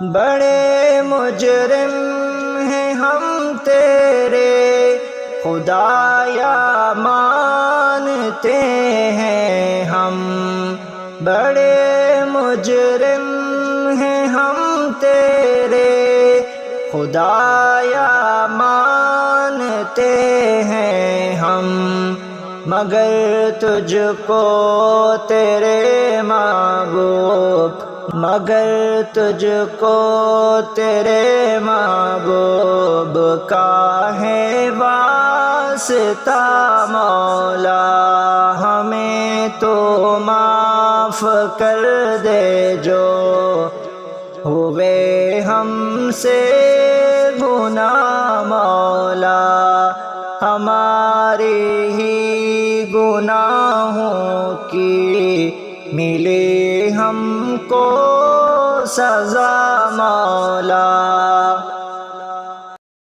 بڑے مجرم ہیں ہم تیرے خدایا مانتے ہیں ہم، بڑے مجرم ہیں ہم تیرے خدایا مانتے ہیں ہم، مگر تجھ کو تیرے محبوب، مگر تجھ کو تیرے محبوب کا ہے واسطہ مولا، ہمیں تو معاف کر دے جو ہوئے ہم سے گناہ مولا، ہماری ہی گناہوں کی ملی ہم کو سزا مولا۔